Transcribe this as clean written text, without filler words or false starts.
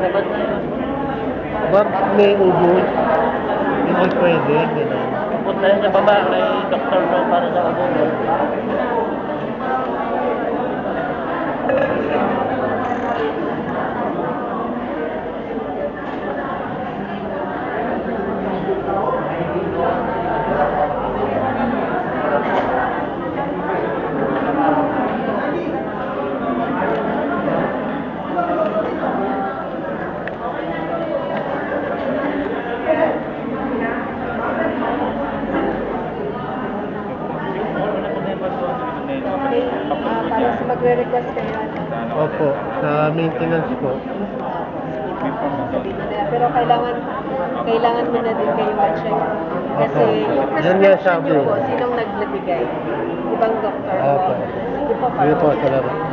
Sabat na yun. Bak may ubos. Hindi pwede. Gano'n. Punta yun sa baba, may doktor daw para sa ubo. Para sa magre-request kayo. Opo, sa maintenance po. Sabihin na nila. Pero kailangan mo na din kayo ma-check. Kasi yung Yan nga prescription sabi. niyo po, sinong nagbibigay? Ibang doktor po. Opo. Sige po, Sige po, para- salamat.